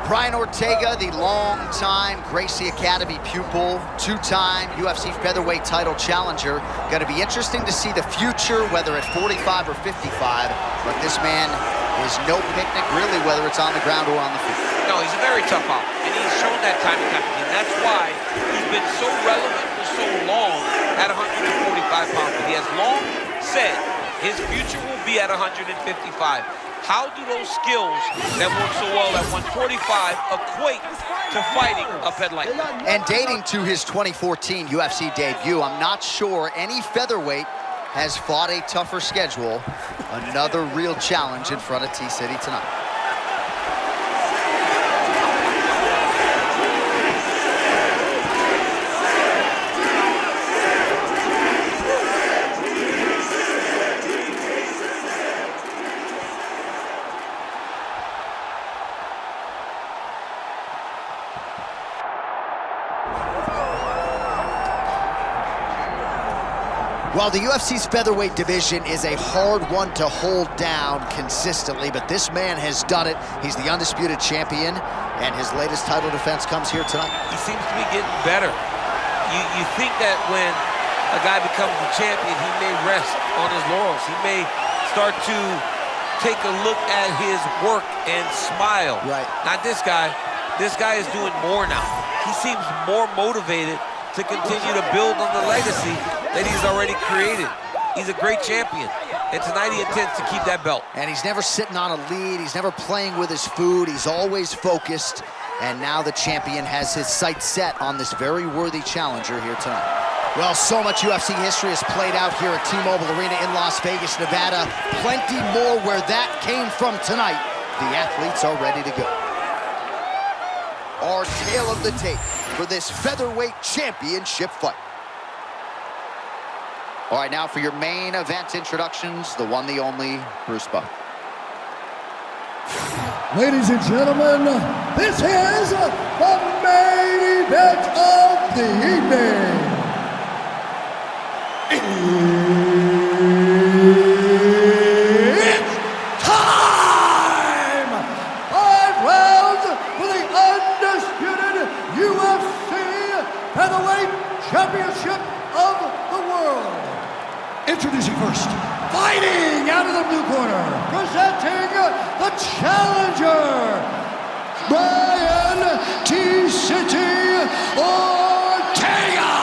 Brian Ortega, the long-time Gracie Academy pupil, two-time UFC featherweight title challenger. Going to be interesting to see the future, whether at 45 or 55. But this man is no picnic, really, whether it's on the ground or on the field. No, he's a very tough out, and he's shown that time and time again. That's why he's been so relevant for so long at 145 pounds. But he has long said his future will be at 155. How do those skills that work so well at 145 equate to fighting up headlight? And dating to his 2014 UFC debut, I'm not sure any featherweight has fought a tougher schedule. Another real challenge in front of T-City tonight. While the UFC's featherweight division is a hard one to hold down consistently, but this man has done it. He's the undisputed champion, and his latest title defense comes here tonight. He seems to be getting better. You think that when a guy becomes the champion, he may rest on his laurels. He may start to take a look at his work and smile. Right. Not this guy. This guy is doing more now. He seems more motivated to continue to build on the legacy that he's already created. He's a great champion, and tonight he intends to keep that belt. And he's never sitting on a lead. He's never playing with his food. He's always focused. And now the champion has his sights set on this very worthy challenger here tonight. Well, so much UFC history has played out here at T-Mobile Arena in Las Vegas, Nevada. Plenty more where that came from tonight. The athletes are ready to go. Our tale of the tape for this featherweight championship fight. All right, now for your main event introductions, the one, the only, Bruce Buck. Ladies and gentlemen, this is the main event of the evening. It's time! 5 rounds for the undisputed UFC Featherweight Championship of the world. Introducing first, fighting out of the blue corner, presenting the challenger, Brian T-City Ortega.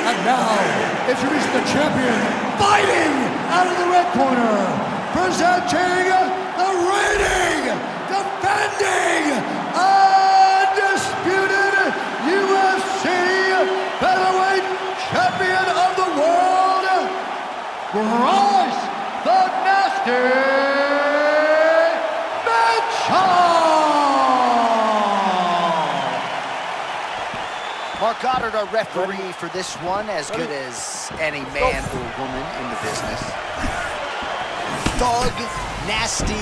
And now, introducing the champion, fighting out of the red corner, presenting the reigning, defending, undisputed UFC Featherweight Champion of the world, Bryce the Nasty Mitchell! Mark Goddard, our referee for this one, as good as any man or woman in the business. Thug, nasty,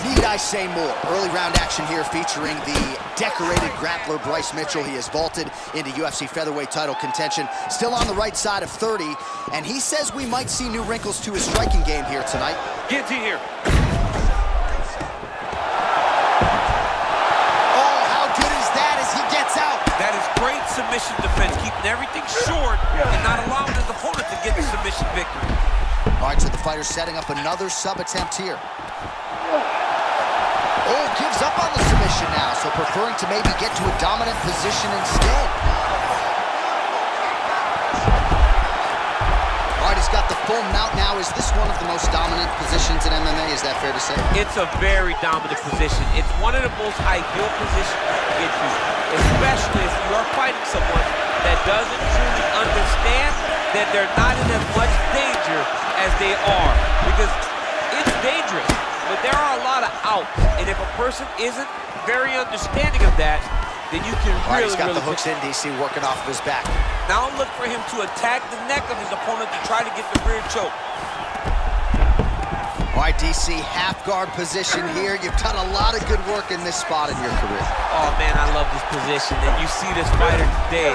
need I say more? Early round action here featuring the decorated grappler Bryce Mitchell. He has vaulted into UFC featherweight title contention, still on the right side of 30, and he says we might see new wrinkles to his striking game here tonight. Guillotine here. Oh, how good is that as he gets out? That is great submission defense, keeping everything short and not allowing his opponent to get the submission victory. All right, so the fighter setting up another sub attempt here. Oh, gives up on the submission now, so preferring to maybe get to a dominant position instead. All right, he's got the full mount now. Is this one of the most dominant positions in MMA? Is that fair to say? It's a very dominant position. It's one of the most ideal positions to get to, especially if you are fighting someone that doesn't truly understand that they're not in as much danger as they are, because it's dangerous, but there are a lot of outs, and if a person isn't very understanding of that, then you can All right, really, he's got really the hooks in, DC, working off of his back. Now look for him to attack the neck of his opponent to try to get the rear choke. All right, DC, half guard position here. You've done a lot of good work in this spot in your career. Oh man, I love this position, and you see this fighter today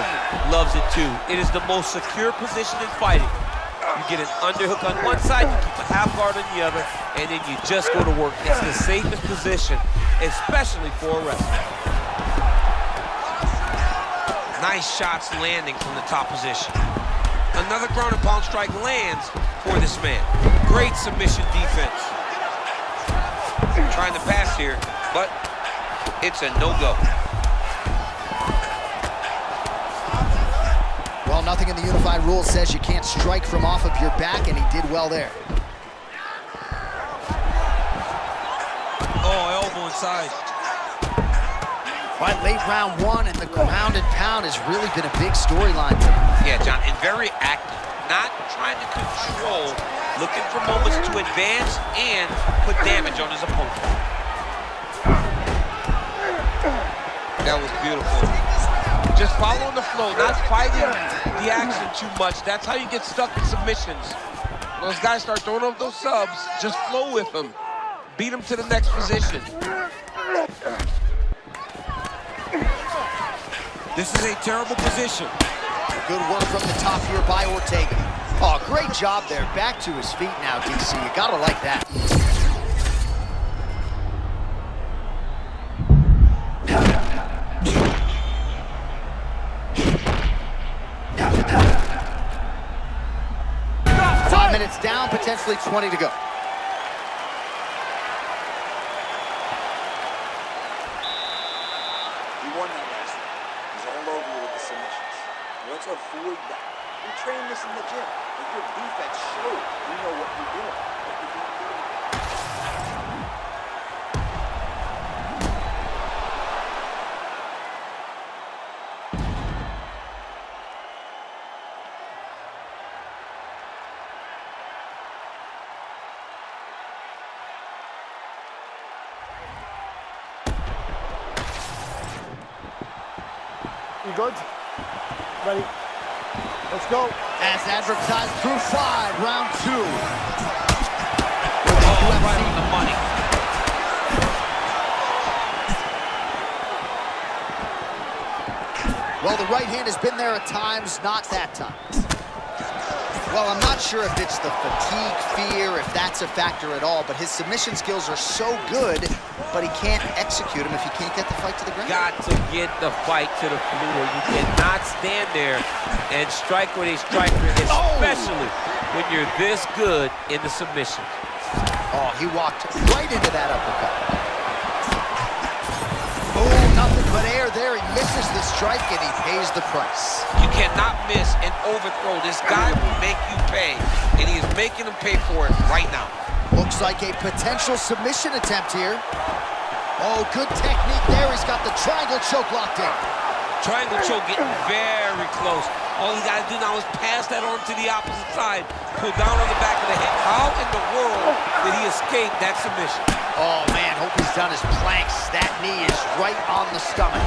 loves it too. It is the most secure position in fighting. You get an underhook on one side, you keep a half guard on the other, and then you just go to work. It's the safest position, especially for a wrestler. Nice shots landing from the top position. Another ground and pound strike lands for this man. Great submission defense. Trying to pass here, but it's a no-go. Well, nothing in the unified rules says you can't strike from off of your back, and he did well there. Oh, elbow inside. But late round one, and the ground and pound has really been a big storyline tonight. Yeah, John, and very active. Not trying to control, looking for moments to advance and put damage on his opponent. That was beautiful. Just following the flow, not fighting the action too much. That's how you get stuck in submissions. Those guys start throwing up those subs, just flow with them. Beat them to the next position. This is a terrible position. Good work from the top here by Ortega. Oh, great job there. Back to his feet now, DC. You gotta like that. Minutes down, potentially 20 to go. He won that last one. He's all over you with the submissions. Let's avoid that. We train this in the gym. If your defense shows, you know what you're doing. What you're doing. You good? Ready? Let's go. As advertised through 5, round 2. Oh, right on the money. Well, the right hand has been there at times, not that time. Well, I'm not sure if it's the fatigue, fear, if that's a factor at all, but his submission skills are so good, but he can't execute them if he can't get the fight to the ground. Got to get the fight to the floor. You cannot stand there and strike with a striker, especially when you're this good in the submission. Oh, he walked right into that uppercut. Oh, nothing but air there. He misses the strike, and he pays the price. You cannot miss an overthrow. This guy will make you pay, and he is making him pay for it right now. Looks like a potential submission attempt here. Oh, good technique there. He's got the triangle choke locked in. Triangle choke getting very close. All he got to do now is pass that on to the opposite side, pull down on the back of the head. How in the world did he escape that submission? Oh, man, hope he's done his planks. That knee is right on the stomach.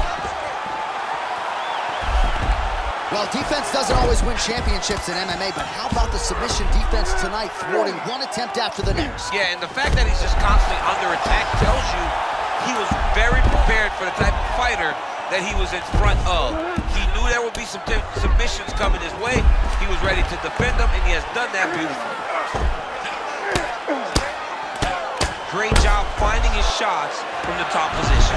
Well, defense doesn't always win championships in MMA, but how about the submission defense tonight, thwarting one attempt after the next? Yeah, and the fact that he's just constantly under attack tells you he was very prepared for the type of fighter that he was in front of. He knew there would be some submissions coming his way. He was ready to defend them, and he has done that beautifully. Great job finding his shots from the top position.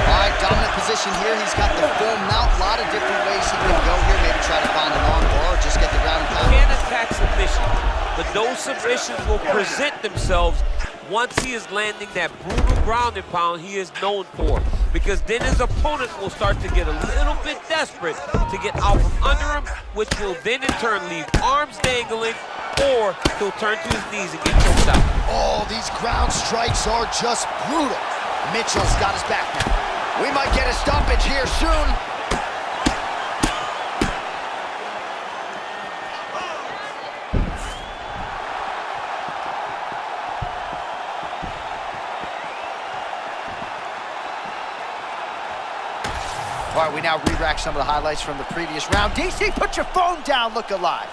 All right, dominant position here. He's got the full mount. A lot of different ways he can go here. Maybe try to find an arm bar or just get the ground and pound. He can't attack submission, but those submissions will present themselves once he is landing that brutal ground and pound he is known for. Because then his opponent will start to get a little bit desperate to get out from under him, which will then in turn leave arms dangling, or he'll turn to his knees and get choked out. Oh, these ground strikes are just brutal. Mitchell's got his back now. We might get a stoppage here soon. All right, we now re-rack some of the highlights from the previous round. DC, put your phone down, look alive.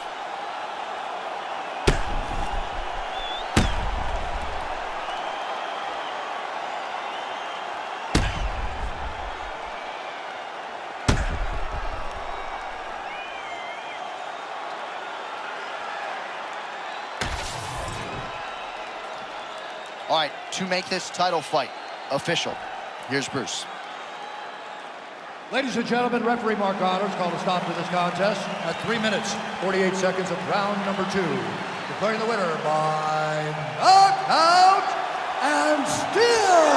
All right, to make this title fight official, here's Bruce. Ladies and gentlemen, referee Mark Honors called a stop to this contest at 3 minutes, 48 seconds of round number 2. Declaring the winner by knockout and still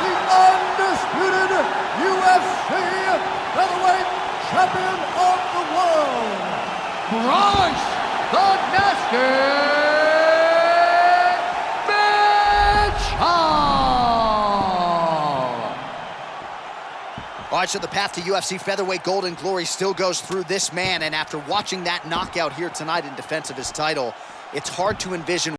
the undisputed UFC featherweight champion of the world, Bryce the Nasty All right, so the path to UFC featherweight gold and glory still goes through this man, and after watching that knockout here tonight in defense of his title, it's hard to envision